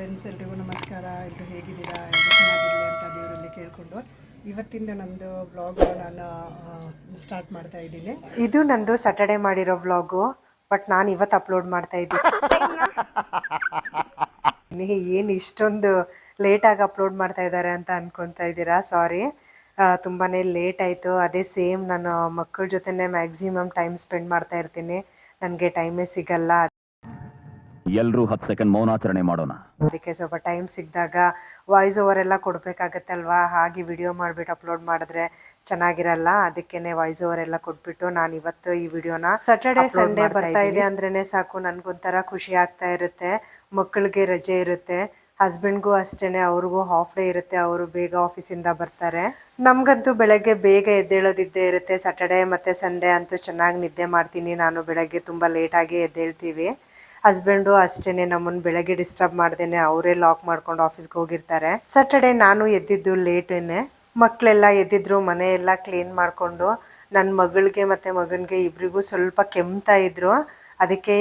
Friends, ಎಲ್ರಿಗೂ ನಮಸ್ಕಾರ. ಎಲ್ಲರೂ ಹೇಗಿದ್ದೀರಾ? ಎಲ್ಲರೂ ಚೆನ್ನಾಗಿರಲಿ ಅಂತ ದೇವರಲ್ಲಿ ಕೇಳಿಕೊಂಡು ಇವತ್ತಿಂದ ನಂದು ವ್ಲಾಗ್ ನಾನು ಸ್ಟಾರ್ಟ್ ಮಾಡ್ತಾ ಇದ್ದೀನಿ. ಇದು ನಂದು ಸ್ಯಾಟರ್ಡೆ ಮಾಡಿರೋ ವ್ಲಾಗು, ಬಟ್ ನಾನು ಇವತ್ತು ಅಪ್ಲೋಡ್ ಮಾಡ್ತಾ ಇದ್ದೀನಿ. ಏನು ಇಷ್ಟೊಂದು ಲೇಟಾಗಿ ಅಪ್ಲೋಡ್ ಮಾಡ್ತಾ ಇದ್ದಾರೆ ಅಂತ ಅನ್ಕೊತಾ ಇದ್ದೀರಾ? ಸಾರಿ, ತುಂಬಾ ಲೇಟ್ ಆಯಿತು. ಅದೇ ಸೇಮ್ ನಾನು ಮಕ್ಕಳ ಜೊತೆನೇ ಮ್ಯಾಕ್ಸಿಮಮ್ ಟೈಮ್ ಸ್ಪೆಂಡ್ ಮಾಡ್ತಾ ಇರ್ತೀನಿ. ನನಗೆ ಟೈಮೇ ಸಿಗಲ್ಲ. ಎಲ್ಲರೂ 10 ಸೆಕೆಂಡ್ ಮೌನಾಚರಣೆ ಮಾಡೋಣ. ಅದಕ್ಕೆ ಸ್ವಲ್ಪ ಟೈಮ್ ಸಿಕ್ಕಿದಾಗ ವಾಯ್ಸ್ ಓವರ್ ಎಲ್ಲ ಕೊಡಬೇಕಾಗತ್ತಲ್ವಾ, ಹಾಗೆ ವಿಡಿಯೋ ಮಾಡಿಬಿಟ್ಟು ಅಪ್ಲೋಡ್ ಮಾಡಿದ್ರೆ ಚೆನ್ನಾಗಿರಲ್ಲ. ಅದಕ್ಕೇನೆ ವಾಯ್ಸ್ ಓವರ್ ಎಲ್ಲ ಕೊಟ್ಬಿಟ್ಟು ನಾನು ಇವತ್ತು ಈ ವಿಡಿಯೋನ ಸ್ಯಾಟರ್ಡೆ ಸಂಡೇ ಬರ್ತಾ ಇದೆ ಅಂದ್ರೇ ಸಾಕು, ನನಗೊಂಥರ ಖುಷಿ ಆಗ್ತಾ ಇರುತ್ತೆ. ಮಕ್ಕಳಿಗೆ ರಜೆ ಇರುತ್ತೆ, ಹಸ್ಬೆಂಡ್ಗೂ ಅಷ್ಟೇ, ಅವ್ರಿಗೂ ಹಾಫ್ ಡೇ ಇರುತ್ತೆ, ಅವರು ಬೇಗ ಆಫೀಸಿಂದ ಬರ್ತಾರೆ. ನಮಗಂತೂ ಬೆಳಗ್ಗೆ ಬೇಗ ಎದ್ದೇಳೋದಿದ್ದೇ ಇರುತ್ತೆ. ಸ್ಯಾಟರ್ಡೆ ಮತ್ತು ಸಂಡೇ ಅಂತೂ ಚೆನ್ನಾಗಿ ನಿದ್ದೆ ಮಾಡ್ತೀನಿ ನಾನು. ಬೆಳಗ್ಗೆ ತುಂಬ ಲೇಟಾಗಿ ಎದ್ದೇಳ್ತೀವಿ. ಹಸ್ಬೆಂಡು ಅಷ್ಟೇ, ನಮ್ಮನ್ನು ಬೆಳಗ್ಗೆ ಡಿಸ್ಟರ್ಬ್ ಮಾಡ್ದೇನೆ ಅವರೇ ಲಾಕ್ ಮಾಡ್ಕೊಂಡು ಆಫೀಸ್ಗೆ ಹೋಗಿರ್ತಾರೆ. ಸ್ಯಾಟರ್ಡೆ ನಾನು ಎದ್ದಿದ್ದು ಲೇಟೇನೆ. ಮಕ್ಕಳೆಲ್ಲ ಎದ್ದಿದ್ರು, ಮನೆಯೆಲ್ಲ ಕ್ಲೀನ್ ಮಾಡಿಕೊಂಡು ನನ್ನ ಮಗಳಿಗೆ ಮತ್ತು ಮಗನಿಗೆ ಇಬ್ಬರಿಗೂ ಸ್ವಲ್ಪ ಕೆಮ್ತಾ ಇದ್ರು. ಅದಕ್ಕೆ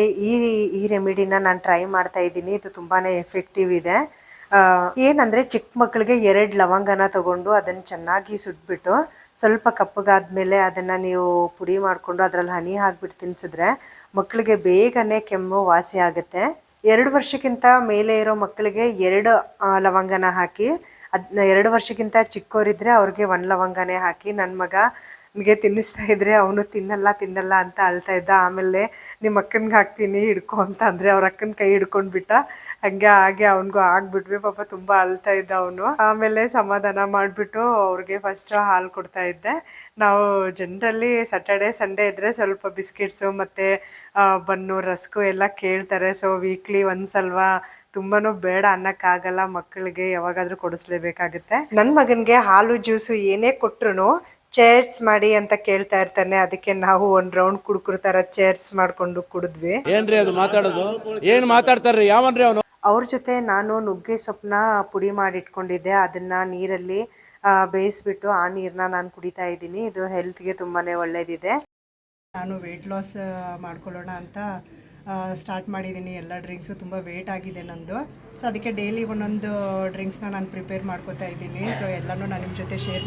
ಈ ರೆಮಿಡಿನ ನಾನು ಟ್ರೈ ಮಾಡ್ತಾ ಇದ್ದೀನಿ. ಇದು ತುಂಬಾ ಎಫೆಕ್ಟಿವ್ ಇದೆ. ಏನಂದರೆ ಚಿಕ್ಕ ಮಕ್ಕಳಿಗೆ 2 ಲವಂಗನ ತೊಗೊಂಡು ಅದನ್ನು ಚೆನ್ನಾಗಿ ಸುಟ್ಬಿಟ್ಟು ಸ್ವಲ್ಪ ಕಪ್ಪಗಾದ್ಮೇಲೆ ಅದನ್ನು ನೀವು ಪುಡಿ ಮಾಡಿಕೊಂಡು ಅದರಲ್ಲಿ ಹನಿ ಹಾಕ್ಬಿಟ್ಟು ತಿನ್ಸಿದ್ರೆ ಮಕ್ಕಳಿಗೆ ಬೇಗನೆ ಕೆಮ್ಮು ವಾಸಿ ಆಗುತ್ತೆ. 2 ವರ್ಷಕ್ಕಿಂತ ಮೇಲೆ ಇರೋ ಮಕ್ಕಳಿಗೆ 2 ಲವಂಗನ ಹಾಕಿ, 2 ವರ್ಷಕ್ಕಿಂತ ಚಿಕ್ಕವರಿದ್ದರೆ ಅವ್ರಿಗೆ 1 ಲವಂಗನೇ ಹಾಕಿ. ನನ್ನ ಮಗ ನನಗೆ ತಿನ್ನಿಸ್ತಾ ಇದ್ರೆ ಅವನು ತಿನ್ನಲ್ಲ ಅಂತ ಅಳ್ತಾ ಇದ್ದ. ಆಮೇಲೆ ನಿಮ್ಮ ಅಕ್ಕನಿಗೆ ಹಾಕ್ತೀನಿ ಹಿಡ್ಕೊ ಅಂತ ಅಂದರೆ ಅವ್ರ ಅಕ್ಕನ ಕೈ ಹಿಡ್ಕೊಂಡ್ಬಿಟ್ಟ. ಹಾಗೆ ಅವನಿಗೂ ಆಗ್ಬಿಟ್ವಿ. ಪಾಪ ತುಂಬ ಅಳ್ತಾ ಇದ್ದ ಅವನು. ಆಮೇಲೆ ಸಮಾಧಾನ ಮಾಡಿಬಿಟ್ಟು ಅವ್ರಿಗೆ ಫಸ್ಟ್ ಹಾಲು ಕೊಡ್ತಾ ಇದ್ದೆ. ನಾವು ಜನರಲಿ ಸ್ಯಾಟರ್ಡೆ ಸಂಡೇ ಇದ್ದರೆ ಸ್ವಲ್ಪ ಬಿಸ್ಕೆಟ್ಸು ಮತ್ತು ಬನ್ನು ರಸ್ಕು ಎಲ್ಲ ಕೇಳ್ತಾರೆ. ಸೊ ವೀಕ್ಲಿ ಒಂದ್ಸಲ್ವಾ, ತುಂಬಾ ಬೇಡ ಅನ್ನೋಕ್ಕಾಗಲ್ಲ, ಮಕ್ಕಳಿಗೆ ಯಾವಾಗಾದರೂ ಕೊಡಿಸ್ಲೇಬೇಕಾಗುತ್ತೆ. ನನ್ನ ಮಗನಿಗೆ ಹಾಲು ಜ್ಯೂಸು ಏನೇ ಕೊಟ್ರು ಚೇರ್ಸ್ ಮಾಡಿ ಅಂತ ಕೇಳ್ತಾ ಇರ್ತಾನೆ. ಅದಕ್ಕೆ ನಾವು 1 ರೌಂಡ್ ಕುಡ್ಕುರ್ ತರ ಚೇರ್ಸ್ ಮಾಡ್ಕೊಂಡು ಕುಡಿದ್ವಿ. ಏನ್ರಿ ಅದು ಮಾತಾಡೋದು? ಏನ್ ಮಾತಾಡ್ತಾರ್ರಿ? ಯಾವನ್ರಿ ಅವನು? ಅವ್ರ ಜೊತೆ ನಾನು ನುಗ್ಗೆ ಸೊಪ್ಪನ್ನ ಪುಡಿ ಮಾಡಿ ಇಟ್ಕೊಂಡಿದ್ದೆ. ಅದನ್ನ ನೀರಲ್ಲಿ ಬೇಯಿಸ್ಬಿಟ್ಟು ಆ ನೀರನ್ನ ನಾನು ಕುಡಿತಾ ಇದ್ದೀನಿ. ಇದು ಹೆಲ್ತ್ಗೆ ತುಂಬಾನೇ ಒಳ್ಳೇದಿದೆ. ನಾನು ವೆಯ್ಟ್ ಲಾಸ್ ಮಾಡ್ಕೊಳ್ಳೋಣ ಅಂತ ಸ್ಟಾರ್ಟ್ ಮಾಡಿದ್ದೀನಿ. ಎಲ್ಲ ಡ್ರಿಂಕ್ಸು ತುಂಬ ವೇಟ್ ಆಗಿದೆ ನಂದು. ಸೊ ಅದಕ್ಕೆ ಡೈಲಿ ಒಂದೊಂದು ಡ್ರಿಂಕ್ಸ್ನ ನಾನು ಪ್ರಿಪೇರ್ ಮಾಡ್ಕೋತಾ ಇದ್ದೀನಿ. ಸೊ ಎಲ್ಲನೂ ನಾನು ನಿಮ್ಮ ಜೊತೆ ಶೇರ್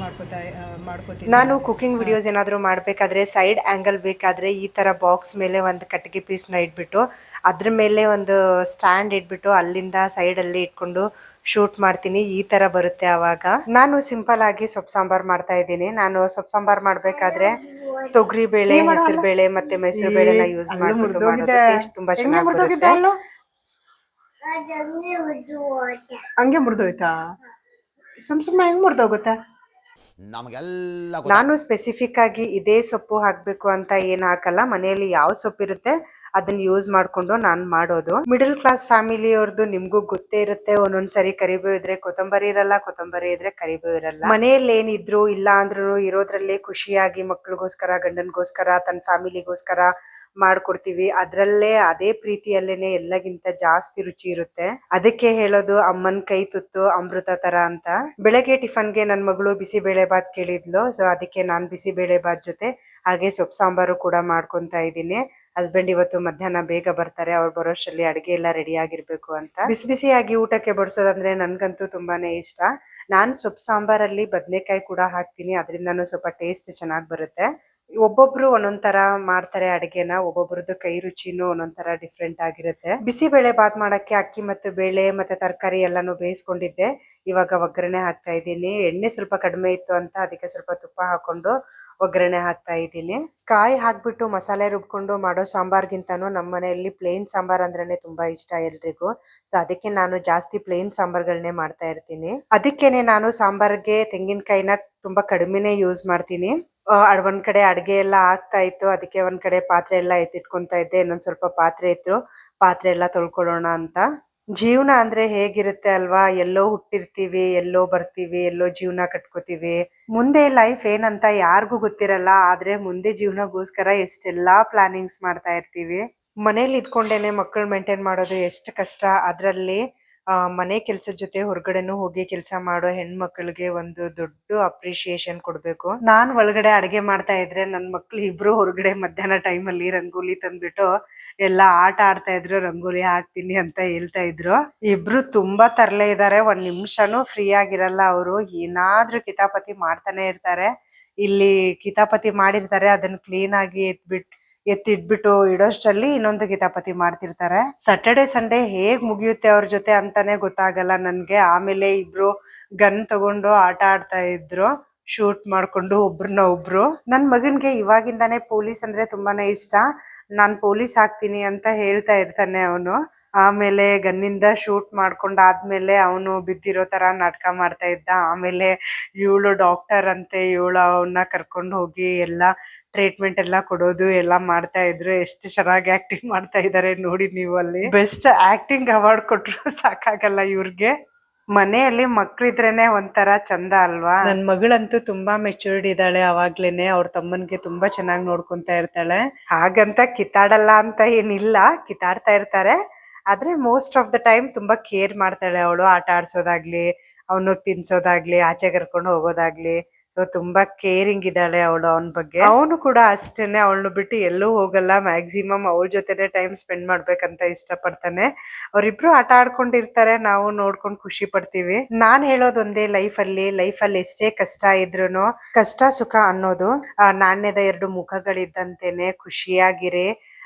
ಮಾಡ್ಕೋತೀನಿ. ನಾನು ಕುಕಿಂಗ್ ವಿಡಿಯೋಸ್ ಏನಾದರೂ ಮಾಡಬೇಕಾದ್ರೆ ಸೈಡ್ ಆ್ಯಂಗಲ್ ಬೇಕಾದರೆ ಈ ಥರ ಬಾಕ್ಸ್ ಮೇಲೆ ಒಂದು ಕಟ್ಟಿಗೆ ಪೀಸ್ನ ಇಟ್ಬಿಟ್ಟು ಅದ್ರ ಮೇಲೆ ಒಂದು ಸ್ಟ್ಯಾಂಡ್ ಇಟ್ಬಿಟ್ಟು ಅಲ್ಲಿಂದ ಸೈಡಲ್ಲಿ ಇಟ್ಕೊಂಡು ಶೂಟ್ ಮಾಡ್ತೀನಿ. ಈ ಥರ ಬರುತ್ತೆ ಆವಾಗ. ನಾನು ಸಿಂಪಲ್ ಆಗಿ ಸೊಪ್ಪು ಸಾಂಬಾರು ಮಾಡ್ತಾ ಇದ್ದೀನಿ. ನಾನು ಸೊಪ್ಪು ಸಾಂಬಾರು ಮಾಡಬೇಕಾದ್ರೆ ತೊಗರಿ ಬೇಳೆ, ಹೆಸರು ಬೇಳೆ ಮತ್ತು ಮೈಸೂರು ಬೇಳೆನ ಯೂಸ್ ಮಾಡಿಬಿಟ್ಟು ಟೇಸ್ಟ್ ತುಂಬ ಚೆನ್ನಾಗಿ ಬರುತ್ತೆ. ಹಂಗೆ ಮುರಿದೋಯ್ತಾ? ಸುಮ್ಮನೆ ಹೆಂಗೆ ಮುರಿದೋಗುತ್ತಾ? ನಾನು ಸ್ಪೆಸಿಫಿಕ್ ಆಗಿ ಇದೇ ಸೊಪ್ಪು ಹಾಕಬೇಕು ಅಂತ ಏನು ಹಾಕಲ್ಲ. ಮನೆಯಲ್ಲಿ ಯಾವ ಸೊಪ್ಪು ಇರುತ್ತೆ ಅದನ್ನ ಯೂಸ್ ಮಾಡಿಕೊಂಡು ನಾನು ಮಾಡೋದು. ಮಿಡಲ್ ಕ್ಲಾಸ್ ಫ್ಯಾಮಿಲಿಯವ್ರದ್ದು ನಿಮ್ಗೂ ಗೊತ್ತೇ ಇರುತ್ತೆ. ಒಂದೊಂದ್ಸರಿ ಕರಿಬೇವು ಇದ್ರೆ ಕೊತ್ತಂಬರಿ ಇರಲ್ಲ, ಕೊತ್ತಂಬರಿ ಇದ್ರೆ ಕರಿಬೇವು ಇರಲ್ಲ. ಮನೆಯಲ್ಲಿ ಏನಿದ್ರು ಇಲ್ಲ ಅಂದ್ರೂ ಇರೋದ್ರಲ್ಲೇ ಖುಷಿಯಾಗಿ ಮಕ್ಳಿಗೋಸ್ಕರ, ಗಂಡನ್ಗೋಸ್ಕರ, ತನ್ನ ಫ್ಯಾಮಿಲಿಗೋಸ್ಕರ ಮಾಡ್ಕೊಡ್ತೀವಿ. ಅದ್ರಲ್ಲೇ ಅದೇ ಪ್ರೀತಿಯಲ್ಲೇನೆ ಎಲ್ಲಗಿಂತ ಜಾಸ್ತಿ ರುಚಿ ಇರುತ್ತೆ. ಅದಕ್ಕೆ ಹೇಳೋದು ಅಮ್ಮನ ಕೈ ತುತ್ತು ಅಮೃತ ತರ ಅಂತ. ಬೆಳಗ್ಗೆ ಟಿಫನ್ಗೆ ನನ್ನ ಮಗಳು ಬಿಸಿಬೇಳೆ ಬಾತ್ ಕೇಳಿದ್ಲು. ಸೊ ಅದಕ್ಕೆ ನಾನು ಬಿಸಿಬೇಳೆ ಬಾತ್ ಜೊತೆ ಹಾಗೆ ಸೊಪ್ಪು ಸಾಂಬಾರು ಕೂಡ ಮಾಡ್ಕೊಂತಾ ಇದ್ದೀನಿ. ಹಸ್ಬೆಂಡ್ ಇವತ್ತು ಮಧ್ಯಾಹ್ನ ಬೇಗ ಬರ್ತಾರೆ. ಅವ್ರು ಬರೋಷ್ಟರಲ್ಲಿ ಅಡುಗೆ ಎಲ್ಲ ರೆಡಿ ಆಗಿರ್ಬೇಕು ಅಂತ. ಬಿಸಿ ಬಿಸಿಯಾಗಿ ಊಟಕ್ಕೆ ಬಡಿಸೋದಂದ್ರೆ ನನ್ಗಂತೂ ತುಂಬಾನೇ ಇಷ್ಟ. ನಾನು ಸೊಪ್ಪು ಸಾಂಬಾರಲ್ಲಿ ಬದನೆಕಾಯಿ ಕೂಡ ಹಾಕ್ತೀನಿ. ಅದರಿಂದನೂ ಸ್ವಲ್ಪ ಟೇಸ್ಟ್ ಚೆನ್ನಾಗಿ ಬರುತ್ತೆ. ಒಬ್ಬೊಬ್ರು ಒಂದೊಂದ್ ತರ ಮಾಡ್ತಾರೆ ಅಡುಗೆನ. ಒಬ್ಬೊಬ್ರದ್ದು ಕೈ ರುಚಿನೂ ಒಂದೊಂದ್ ಡಿಫ್ರೆಂಟ್ ಆಗಿರುತ್ತೆ. ಬಿಸಿಬೇಳೆ ಬಾತ್ ಮಾಡಕ್ಕೆ ಅಕ್ಕಿ ಮತ್ತು ಬೇಳೆ ಮತ್ತೆ ತರಕಾರಿ ಎಲ್ಲಾನು ಬೇಯಿಸ್ಕೊಂಡಿದ್ದೆ. ಇವಾಗ ಒಗ್ಗರಣೆ ಹಾಕ್ತಾ ಇದ್ದೀನಿ. ಎಣ್ಣೆ ಸ್ವಲ್ಪ ಕಡಿಮೆ ಇತ್ತು ಅಂತ ಅದಕ್ಕೆ ಸ್ವಲ್ಪ ತುಪ್ಪ ಹಾಕೊಂಡು ಒಗ್ಗರಣೆ ಹಾಕ್ತಾ ಇದ್ದೀನಿ. ಕಾಯಿ ಹಾಕ್ಬಿಟ್ಟು ಮಸಾಲೆ ರುಬ್ಕೊಂಡು ಮಾಡೋ ಸಾಂಬಾರ್ಗಿಂತಾನು ನಮ್ಮ ಮನೆಯಲ್ಲಿ ಪ್ಲೇನ್ ಸಾಂಬಾರ್ ಅಂದ್ರೇನೆ ತುಂಬಾ ಇಷ್ಟ ಎಲ್ರಿಗೂ. ಸೊ ಅದಕ್ಕೆ ನಾನು ಜಾಸ್ತಿ ಪ್ಲೇನ್ ಸಾಂಬಾರ್ಗಳನ್ನೇ ಮಾಡ್ತಾ ಇರ್ತೀನಿ. ಅದಕ್ಕೇನೆ ನಾನು ಸಾಂಬಾರ್ಗೆ ತೆಂಗಿನಕಾಯಿನ ತುಂಬಾ ಕಡಿಮೆನೆ ಯೂಸ್ ಮಾಡ್ತೀನಿ. ಒಂದ್ ಕಡೆ ಅಡ್ಗೆ ಎಲ್ಲ ಆಗ್ತಾ ಇತ್ತು, ಅದಕ್ಕೆ ಒಂದ್ ಕಡೆ ಪಾತ್ರೆ ಎಲ್ಲ ಎತ್ತಿಟ್ಕೊಂತಾ ಇದ್ದೆ. ಇನ್ನೊಂದ್ ಸ್ವಲ್ಪ ಪಾತ್ರೆ ಇತ್ತು, ಪಾತ್ರೆ ಎಲ್ಲ ತೊಳ್ಕೊಳ್ಳೋಣ ಅಂತ. ಜೀವನ ಅಂದ್ರೆ ಹೇಗಿರುತ್ತೆ ಅಲ್ವಾ? ಎಲ್ಲೋ ಹುಟ್ಟಿರ್ತೀವಿ, ಎಲ್ಲೋ ಬರ್ತೀವಿ, ಎಲ್ಲೋ ಜೀವನ ಕಟ್ಕೋತೀವಿ. ಮುಂದೆ ಲೈಫ್ ಏನಂತ ಯಾರಿಗೂ ಗೊತ್ತಿರಲ್ಲ. ಆದ್ರೆ ಮುಂದೆ ಜೀವನಗೋಸ್ಕರ ಎಷ್ಟೆಲ್ಲಾ ಪ್ಲಾನಿಂಗ್ಸ್ ಮಾಡ್ತಾ ಇರ್ತೀವಿ. ಮನೇಲಿ ಇದ್ಕೊಂಡೇನೆ ಮಕ್ಕಳು ಮೇಂಟೈನ್ ಮಾಡೋದು ಎಷ್ಟು ಕಷ್ಟ. ಅದ್ರಲ್ಲಿ ಮನೆ ಕೆಲ್ಸದ ಜೊತೆ ಹೊರಗಡೆನೂ ಹೋಗಿ ಕೆಲಸ ಮಾಡೋ ಹೆಣ್ಮಕ್ಳಿಗೆ ಒಂದು ದೊಡ್ಡ ಅಪ್ರಿಶಿಯೇಷನ್ ಕೊಡ್ಬೇಕು. ನಾನ್ ಒಳಗಡೆ ಅಡಿಗೆ ಮಾಡ್ತಾ ಇದ್ರೆ ನನ್ ಮಕ್ಳು ಇಬ್ರು ಹೊರಗಡೆ ಮಧ್ಯಾಹ್ನ ಟೈಮಲ್ಲಿ ರಂಗೋಲಿ ತಂದ್ಬಿಟ್ಟು ಎಲ್ಲಾ ಆಟ ಆಡ್ತಾ ಇದ್ರು, ರಂಗೋಲಿ ಹಾಕ್ತೀನಿ ಅಂತ ಹೇಳ್ತಾ ಇದ್ರು. ಇಬ್ರು ತುಂಬಾ ತರಲೆ ಇದಾರೆ, ಒಂದ್ ನಿಮಿಷನೂ ಫ್ರೀ ಆಗಿರಲ್ಲ. ಅವರು ಏನಾದ್ರೂ ಕಿತಾಪತಿ ಮಾಡ್ತಾನೆ ಇರ್ತಾರೆ. ಇಲ್ಲಿ ಕಿತಾಪತಿ ಮಾಡಿರ್ತಾರೆ, ಅದನ್ನ ಕ್ಲೀನ್ ಆಗಿ ಎತ್ತಿಟ್ಬಿಟ್ಟು ಇಡೋಷ್ಟರಲ್ಲಿ ಇನ್ನೊಂದು ಕಿತಾಪತಿ ಮಾಡ್ತಿರ್ತಾರೆ. ಸ್ಯಾಟರ್ಡೆ ಸಂಡೇ ಹೇಗ್ ಮುಗಿಯುತ್ತೆ ಅವ್ರ ಜೊತೆ ಅಂತಾನೆ ಗೊತ್ತಾಗಲ್ಲ ನನ್ಗೆ. ಆಮೇಲೆ ಇಬ್ರು ಗನ್ ತಗೊಂಡು ಆಟ ಆಡ್ತಾ ಇದ್ರು, ಶೂಟ್ ಮಾಡ್ಕೊಂಡು ಒಬ್ರನ್ನ ಒಬ್ರು. ನನ್ ಮಗನ್ಗೆ ಇವಾಗಿಂದಾನೇ ಪೊಲೀಸ್ ಅಂದ್ರೆ ತುಂಬಾನೇ ಇಷ್ಟ. ನಾನ್ ಪೊಲೀಸ್ ಆಗ್ತೀನಿ ಅಂತ ಹೇಳ್ತಾ ಇರ್ತಾನೆ ಅವನು. ಆಮೇಲೆ ಗನ್ನಿಂದ ಶೂಟ್ ಮಾಡ್ಕೊಂಡಾದ್ಮೇಲೆ ಅವನು ಬಿದ್ದಿರೋ ತರ ನಾಟಕ ಮಾಡ್ತಾ ಇದ್ದ. ಆಮೇಲೆ ಇವಳು ಡಾಕ್ಟರ್ ಅಂತೆ, ಇವಳು ಅವನ್ನ ಕರ್ಕೊಂಡು ಹೋಗಿ ಎಲ್ಲಾ ಟ್ರೀಟ್ಮೆಂಟ್ ಎಲ್ಲ ಕೊಡೋದು ಎಲ್ಲ ಮಾಡ್ತಾ ಇದ್ರು. ಎಷ್ಟು ಚೆನ್ನಾಗಿ ಆಕ್ಟಿಂಗ್ ಮಾಡ್ತಾ ಇದಾರೆ ನೋಡಿ ನೀವು. ಅಲ್ಲಿ ಬೆಸ್ಟ್ ಆಕ್ಟಿಂಗ್ ಅವಾರ್ಡ್ ಕೊಟ್ರು ಸಾಕಾಗಲ್ಲ ಇವ್ರಿಗೆ. ಮನೆಯಲ್ಲಿ ಮಕ್ಳಿದ್ರೇನೆ ಒಂಥರ ಚಂದ ಅಲ್ವಾ. ನನ್ ಮಗಳಂತೂ ತುಂಬಾ ಮೆಚೂರ್ಡ್ ಇದ್ದಾಳೆ. ಅವಾಗ್ಲೇನೆ ಅವ್ರ ತಮ್ಮನ್ಗೆ ತುಂಬಾ ಚೆನ್ನಾಗಿ ನೋಡ್ಕೊಂತಾ ಇರ್ತಾಳೆ. ಹಾಗಂತ ಕಿತ್ತಾಡಲ್ಲ ಅಂತ ಏನಿಲ್ಲ, ಕಿತ್ತಾಡ್ತಾ ಇರ್ತಾರೆ. ಆದ್ರೆ ಮೋಸ್ಟ್ ಆಫ್ ದ ಟೈಮ್ ತುಂಬಾ ಕೇರ್ ಮಾಡ್ತಾಳೆ ಅವಳು. ಆಟ ಆಡ್ಸೋದಾಗ್ಲಿ, ಅವನು ತಿನ್ಸೋದಾಗ್ಲಿ, ಆಚೆ ಕರ್ಕೊಂಡು ಹೋಗೋದಾಗ್ಲಿ, ತುಂಬಾ ಕೇರಿಂಗ್ ಇದ್ದಾಳೆ ಅವಳು ಅವನ ಬಗ್ಗೆ. ಅವನು ಕೂಡ ಅಷ್ಟೇನೆ, ಅವಳನ್ನು ಬಿಟ್ಟು ಎಲ್ಲೂ ಹೋಗಲ್ಲ. ಮ್ಯಾಕ್ಸಿಮಮ್ ಅವಳ ಜೊತೆನೆ ಟೈಮ್ ಸ್ಪೆಂಡ್ ಮಾಡ್ಬೇಕಂತ ಇಷ್ಟ ಪಡ್ತಾನೆ. ಅವ್ರಿಬ್ರು ಆಟ ಆಡ್ಕೊಂಡಿರ್ತಾರೆ, ನಾವು ನೋಡ್ಕೊಂಡು ಖುಷಿ ಪಡ್ತೀವಿ. ನಾನ್ ಹೇಳೋದೊಂದೇ, ಲೈಫಲ್ಲಿ ಎಷ್ಟೇ ಕಷ್ಟ ಇದ್ರೂನು ಕಷ್ಟ ಸುಖ ಅನ್ನೋದು ನಾಣ್ಯದ ಎರಡು ಮುಖಗಳಿದ್ದಂತೆನೆ. ಖುಷಿಯಾಗಿರಿ.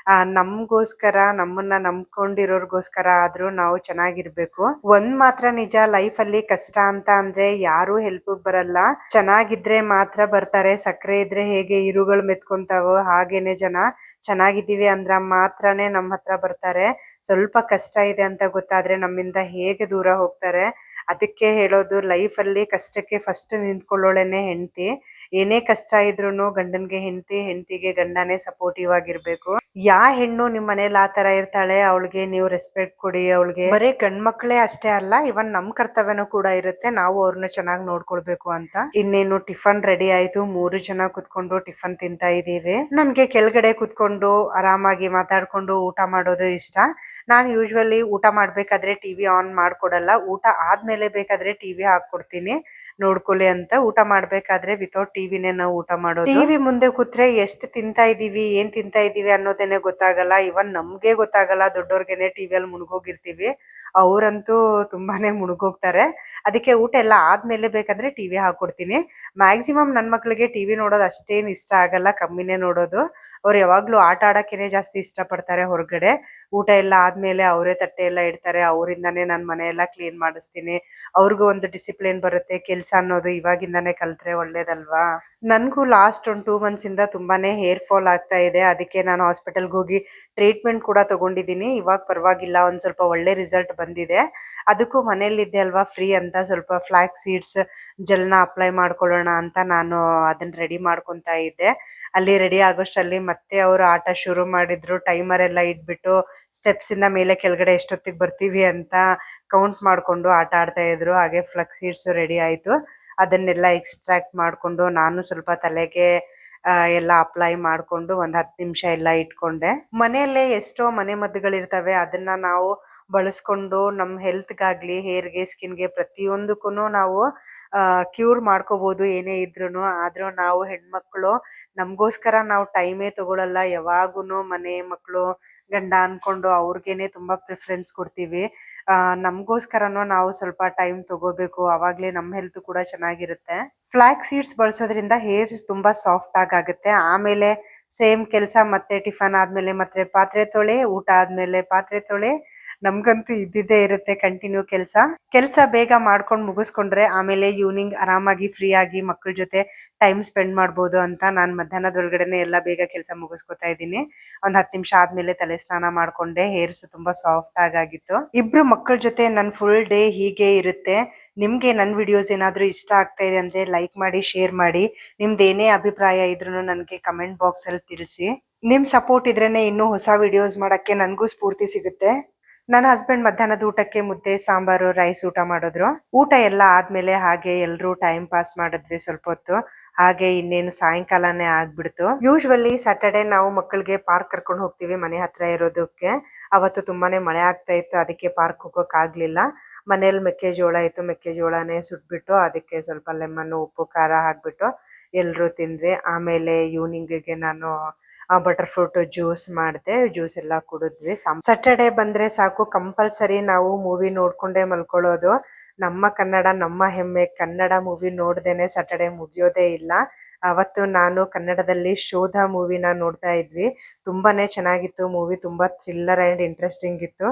ನಮ್ಗೋಸ್ಕರ, ನಮ್ಮನ್ನ ನಂಬ್ಕೊಂಡಿರೋರ್ಗೋಸ್ಕರ ಆದ್ರೂ ನಾವು ಚೆನ್ನಾಗಿರ್ಬೇಕು. ಒಂದ್ ಮಾತ್ರ ನಿಜ, ಲೈಫ್ ಅಲ್ಲಿ ಕಷ್ಟ ಅಂತ ಅಂದ್ರೆ ಯಾರು ಹೆಲ್ಪ್ ಬರಲ್ಲ. ಚೆನ್ನಾಗಿದ್ರೆ ಮಾತ್ರ ಬರ್ತಾರೆ. ಸಕ್ಕರೆ ಇದ್ರೆ ಹೇಗೆ ಇರುಗಳು ಮೆತ್ಕೊಂತಾವೋ ಹಾಗೇನೆ ಜನ ಚೆನ್ನಾಗಿದ್ದೀವಿ ಅಂದ್ರ ಮಾತ್ರನೇ ನಮ್ಮ ಹತ್ರ ಬರ್ತಾರೆ. ಸ್ವಲ್ಪ ಕಷ್ಟ ಇದೆ ಅಂತ ಗೊತ್ತಾದ್ರೆ ನಮ್ಮಿಂದ ಹೇಗೆ ದೂರ ಹೋಗ್ತಾರೆ. ಅದಕ್ಕೆ ಹೇಳೋದು, ಲೈಫ್ ಅಲ್ಲಿ ಕಷ್ಟಕ್ಕೆ ಫಸ್ಟ್ ನಿಂತ್ಕೊಳ್ಳೋಳೆನೆ ಹೆಂಡತಿ. ಏನೇ ಕಷ್ಟ ಇದ್ರೂನು ಗಂಡನ್ಗೆ ಹೆಂಡತಿ, ಹೆಂಡತಿಗೆ ಗಂಡನೇ ಸಪೋರ್ಟಿವ್ ಆಗಿರ್ಬೇಕು. ಹೆಣ್ಣು ನಿಮ್ ಮನೇಲಿ ಆ ತರ ಇರ್ತಾಳೆ, ಅವಳಿಗೆ ನೀವು ರೆಸ್ಪೆಕ್ಟ್ ಕೊಡಿ. ಅವಳಿಗೆ ಬರೀ ಗಂಡ್ ಮಕ್ಳೇ ಅಷ್ಟೇ ಅಲ್ಲ, ಇವನ್ ನಮ್ ಕರ್ತವ್ಯನೂ ಕೂಡ ಇರುತ್ತೆ, ನಾವು ಅವ್ರನ್ನ ಚೆನ್ನಾಗಿ ನೋಡ್ಕೊಳ್ಬೇಕು ಅಂತ. ಇನ್ನೇನು ಟಿಫನ್ ರೆಡಿ ಆಯ್ತು. 3 ಜನ ಕುತ್ಕೊಂಡು ಟಿಫನ್ ತಿಂತಾ ಇದೀವಿ. ನನ್ಗೆ ಕೆಳಗಡೆ ಕುತ್ಕೊಂಡು ಆರಾಮಾಗಿ ಮಾತಾಡ್ಕೊಂಡು ಊಟ ಮಾಡೋದು ಇಷ್ಟ. ನಾನು ಯೂಶ್ವಲಿ ಊಟ ಮಾಡ್ಬೇಕಾದ್ರೆ ಟಿವಿ ಆನ್ ಮಾಡ್ಕೊಡಲ್ಲ. ಊಟ ಆದ್ಮೇಲೆ ಬೇಕಾದ್ರೆ ಟಿವಿ ಹಾಕೊಡ್ತೀನಿ ನೋಡ್ಕೊಳ್ಳಿ ಅಂತ. ಊಟ ಮಾಡ್ಬೇಕಾದ್ರೆ ವಿತೌಟ್ ಟಿವಿನೇ ನಾವು ಊಟ ಮಾಡೋದು. ಟಿವಿ ಮುಂದೆ ಕೂತ್ರೆ ಎಷ್ಟು ತಿಂತಾ ಇದೀವಿ, ಏನ್ ತಿಂತಾ ಇದೀವಿ ಅನ್ನೋದೇನೆ ಗೊತ್ತಾಗಲ್ಲ. ಇವನ್ ನಮ್ಗೆ ಗೊತ್ತಾಗಲ್ಲ, ದೊಡ್ಡೋರ್ಗೆನೆ ಟಿವಿಯಲ್ಲಿ ಮುಳುಗೋಗಿರ್ತೀವಿ. ಅವ್ರಂತೂ ತುಂಬಾನೇ ಮುಳುಗೋಗ್ತಾರೆ. ಅದಕ್ಕೆ ಊಟ ಎಲ್ಲ ಆದ್ಮೇಲೆ ಬೇಕಾದ್ರೆ ಟಿವಿ ಹಾಕೊಡ್ತೀನಿ. ಮ್ಯಾಕ್ಸಿಮಮ್ ನನ್ ಮಕ್ಳಿಗೆ ಟಿವಿ ನೋಡೋದು ಅಷ್ಟೇನ್ ಇಷ್ಟ ಆಗಲ್ಲ, ಕಮ್ಮಿನೇ ನೋಡೋದು. ಅವ್ರು ಯಾವಾಗ್ಲೂ ಆಟ ಆಡಕ್ಕೇನೆ ಜಾಸ್ತಿ ಇಷ್ಟ ಪಡ್ತಾರೆ ಹೊರಗಡೆ. ಊಟ ಎಲ್ಲ ಆದ್ಮೇಲೆ ಅವರೇ ತಟ್ಟೆ ಎಲ್ಲ ಇಡ್ತಾರೆ, ಅವರಿಂದಾನೇ ನಾನು ಮನೆ ಎಲ್ಲ ಕ್ಲೀನ್ ಮಾಡಿಸ್ತೀನಿ. ಅವ್ರಿಗೂ ಒಂದು ಡಿಸಿಪ್ಲಿನ್ ಬರುತ್ತೆ. ಕೆಲ್ಸ ಅನ್ನೋದು ಇವಾಗಿಂದಾನೇ ಕಲ್ತ್ರೆ ಒಳ್ಳೇದಲ್ವಾ. ನನ್ಗೂ ಲಾಸ್ಟ್ ಒಂದು 2 months ಇಂದ ತುಂಬಾನೇ ಹೇರ್ ಫಾಲ್ ಆಗ್ತಾ ಇದೆ. ಅದಕ್ಕೆ ನಾನು ಹಾಸ್ಪಿಟಲ್ಗೆ ಹೋಗಿ ಟ್ರೀಟ್ಮೆಂಟ್ ಕೂಡ ತಗೊಂಡಿದ್ದೀನಿ. ಇವಾಗ ಪರವಾಗಿಲ್ಲ, ಒಂದ್ ಸ್ವಲ್ಪ ಒಳ್ಳೆ ರಿಸಲ್ಟ್ ಬಂದಿದೆ. ಅದಕ್ಕೂ ಮನೇಲಿದ್ದೆ ಅಲ್ವಾ ಫ್ರೀ ಅಂತ ಸ್ವಲ್ಪ ಫ್ಲಾಕ್ ಸೀಡ್ಸ್ ಜೆಲ್ನ ಅಪ್ಲೈ ಮಾಡ್ಕೊಳ್ಳೋಣ ಅಂತ ನಾನು ಅದನ್ನ ರೆಡಿ ಮಾಡ್ಕೊಂತಾ ಇದ್ದೆ. ಅಲ್ಲಿ ರೆಡಿ ಆಗೋಷ್ಟರಲ್ಲಿ ಮತ್ತೆ ಅವರು ಆಟ ಶುರು ಮಾಡಿದ್ರು. ಟೈಮರ್ ಎಲ್ಲ ಇಟ್ಬಿಟ್ಟು ಸ್ಟೆಪ್ಸ್ ಇಂದ ಮೇಲೆ ಕೆಳಗಡೆ ಎಷ್ಟೊತ್ತಿಗೆ ಬರ್ತೀವಿ ಅಂತ ಕೌಂಟ್ ಮಾಡ್ಕೊಂಡು ಆಟ ಆಡ್ತಾ ಇದ್ರು. ಹಾಗೆ ಫ್ಲಕ್ಸ್ ಸೀಡ್ಸ್ ರೆಡಿ ಆಯ್ತು. ಅದನ್ನೆಲ್ಲ ಎಕ್ಸ್ಟ್ರಾಕ್ಟ್ ಮಾಡ್ಕೊಂಡು ನಾನು ಸ್ವಲ್ಪ ತಲೆಗೆ ಎಲ್ಲ ಅಪ್ಲೈ ಮಾಡ್ಕೊಂಡು ಒಂದ್ 10 ನಿಮಿಷ ಎಲ್ಲ ಇಟ್ಕೊಂಡೆ. ಮನೆಯಲ್ಲೇ ಎಷ್ಟೋ ಮನೆ ಮದ್ದುಗಳಿರ್ತವೆ, ಅದನ್ನ ನಾವು ಬಳಸ್ಕೊಂಡು ನಮ್ಮ ಹೆಲ್ತ್ಗಾಗ್ಲಿ, ಹೇರ್ಗೆ, ಸ್ಕಿನ್ಗೆ ಪ್ರತಿಯೊಂದಕ್ಕೂ ನಾವು ಕ್ಯೂರ್ ಮಾಡ್ಕೋಬಹುದು ಏನೇ ಇದ್ರೂನು. ಆದ್ರೂ ನಾವು ಹೆಣ್ಮಕ್ಳು ನಮ್ಗೋಸ್ಕರ ನಾವು ಟೈಮೇ ತಗೊಳಲ್ಲ. ಯಾವಾಗೂನು ಮನೆ ಮಕ್ಳು ಗಂಡ ಅನ್ಕೊಂಡು ಅವ್ರಿಗೇನೆ ತುಂಬಾ ಪ್ರಿಫರೆನ್ಸ್ ಕೊಡ್ತೀವಿ. ನಮ್ಗೋಸ್ಕರನೂ ನಾವು ಸ್ವಲ್ಪ ಟೈಮ್ ತಗೋಬೇಕು, ಅವಾಗ್ಲೇ ನಮ್ಮ ಹೆಲ್ತ್ ಕೂಡ ಚೆನ್ನಾಗಿರುತ್ತೆ. ಫ್ಲಾಕ್ ಸೀಡ್ಸ್ ಬಳಸೋದ್ರಿಂದ ಹೇರ್ ತುಂಬಾ ಸಾಫ್ಟ್ ಆಗುತ್ತೆ. ಆಮೇಲೆ ಸೇಮ್ ಕೆಲಸ ಮತ್ತೆ ಟಿಫನ್ ಆದ್ಮೇಲೆ ಮತ್ತೆ ಪಾತ್ರೆ ತೊಳೆ, ಊಟ ಆದ್ಮೇಲೆ ಪಾತ್ರೆ ತೊಳೆ. ನಮ್ಗಂತೂ ಇದ್ದಿದ್ದೇ ಇರುತ್ತೆ ಕಂಟಿನ್ಯೂ ಕೆಲಸ ಬೇಗ ಮಾಡ್ಕೊಂಡು ಮುಗಿಸ್ಕೊಂಡ್ರೆ ಆಮೇಲೆ ಈವ್ನಿಂಗ್ ಆರಾಮಾಗಿ ಫ್ರೀ ಆಗಿ ಮಕ್ಕಳ ಜೊತೆ ಟೈಮ್ ಸ್ಪೆಂಡ್ ಮಾಡ್ಬೋದು ಅಂತ ನಾನು ಮಧ್ಯಾಹ್ನದೊಳಗಡೆನೆ ಎಲ್ಲ ಬೇಗ ಕೆಲಸ ಮುಗಿಸ್ಕೊತಾ ಇದ್ದೀನಿ. ಒಂದ್ 10 ನಿಮಿಷ ಆದ್ಮೇಲೆ ತಲೆ ಸ್ನಾನ ಮಾಡ್ಕೊಂಡೆ. ಹೇರ್ಸ್ ತುಂಬಾ ಸಾಫ್ಟ್ ಆಗಿತ್ತು. ಇಬ್ರು ಮಕ್ಕಳ ಜೊತೆ ನನ್ ಫುಲ್ ಡೇ ಹೀಗೆ ಇರುತ್ತೆ. ನಿಮ್ಗೆ ನನ್ ವಿಡಿಯೋಸ್ ಏನಾದ್ರೂ ಇಷ್ಟ ಆಗ್ತಾ ಇದೆ ಅಂದ್ರೆ ಲೈಕ್ ಮಾಡಿ, ಶೇರ್ ಮಾಡಿ. ನಿಮ್ದೇನೇ ಅಭಿಪ್ರಾಯ ಇದ್ರೂ ನನಗೆ ಕಮೆಂಟ್ ಬಾಕ್ಸ್ ಅಲ್ಲಿ ತಿಳಿಸಿ. ನಿಮ್ ಸಪೋರ್ಟ್ ಇದ್ರೇನೆ ಇನ್ನೂ ಹೊಸ ವಿಡಿಯೋಸ್ ಮಾಡಕ್ಕೆ ನನ್ಗೂ ಸ್ಫೂರ್ತಿ ಸಿಗುತ್ತೆ. ನನ್ನ ಹಸ್ಬೆಂಡ್ ಮಧ್ಯಾಹ್ನದ ಊಟಕ್ಕೆ ಮುದ್ದೆ, ಸಾಂಬಾರು, ರೈಸ್ ಊಟ ಮಾಡಿದ್ರು. ಊಟ ಎಲ್ಲ ಆದ್ಮೇಲೆ ಹಾಗೆ ಎಲ್ರೂ ಟೈಮ್ ಪಾಸ್ ಮಾಡಿದ್ವಿ ಸ್ವಲ್ಪ ಹೊತ್ತು. ಹಾಗೆ ಇನ್ನೇನು ಸಾಯಂಕಾಲನೇ ಆಗ್ಬಿಡ್ತು. ಯೂಶ್ವಲಿ ಸ್ಯಾಟರ್ಡೆ ನಾವು ಮಕ್ಕಳಿಗೆ ಪಾರ್ಕ್ ಕರ್ಕೊಂಡು ಹೋಗ್ತೀವಿ ಮನೆ ಹತ್ರ ಇರೋದಕ್ಕೆ. ಅವತ್ತು ತುಂಬಾನೇ ಮಳೆ ಆಗ್ತಾ ಇತ್ತು, ಅದಕ್ಕೆ ಪಾರ್ಕ್ ಹೋಗೋಕ್ ಆಗ್ಲಿಲ್ಲ. ಮನೇಲಿ ಮೆಕ್ಕೆಜೋಳ ಇತ್ತು, ಮೆಕ್ಕೆಜೋಳನೇ ಸುಟ್ಬಿಟ್ಟು ಅದಕ್ಕೆ ಸ್ವಲ್ಪ ಲೆಮನ್ ಉಪ್ಪು ಖಾರ ಹಾಕ್ಬಿಟ್ಟು ಎಲ್ರು ತಿಂದ್ವಿ. ಆಮೇಲೆ ಈವ್ನಿಂಗಿಗೆ ನಾನು ಬಟರ್ ಫ್ರೂಟ್ ಜ್ಯೂಸ್ ಮಾಡಿದೆ, ಜ್ಯೂಸ್ ಎಲ್ಲ ಕುಡಿದ್ವಿ. ಸ್ಯಾಟರ್ಡೆ ಬಂದ್ರೆ ಸಾಕು ಕಂಪಲ್ಸರಿ ನಾವು ಮೂವಿ ನೋಡ್ಕೊಂಡೇ ಮಲ್ಕೊಳ್ಳೋದು. ನಮ್ಮ ಕನ್ನಡ ನಮ್ಮ ಹೆಮ್ಮೆ, ಕನ್ನಡ ಮೂವಿ ನೋಡ್ದೇನೆ ಸ್ಯಾಟರ್ಡೆ ಮುಗಿಯೋದೇ ಇಲ್ಲ. ಅವತ್ತು ನಾನು ಕನ್ನಡದಲ್ಲಿ ಶೋಧ ಮೂವಿನ ನೋಡ್ತಾ ಇದ್ವಿ. ತುಂಬಾನೇ ಚೆನ್ನಾಗಿತ್ತು ಮೂವಿ, ತುಂಬಾ ಥ್ರಿಲ್ಲರ್ ಅಂಡ್ ಇಂಟ್ರೆಸ್ಟಿಂಗ್ ಇತ್ತು.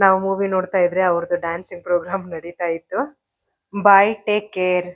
ನಾವು ಮೂವಿ ನೋಡ್ತಾ ಇದ್ರೆ ಅವ್ರದ್ದು ಡ್ಯಾನ್ಸಿಂಗ್ ಪ್ರೋಗ್ರಾಮ್ ನಡೀತಾ ಇತ್ತು. ಬಾಯ್, ಟೇಕ್ ಕೇರ್.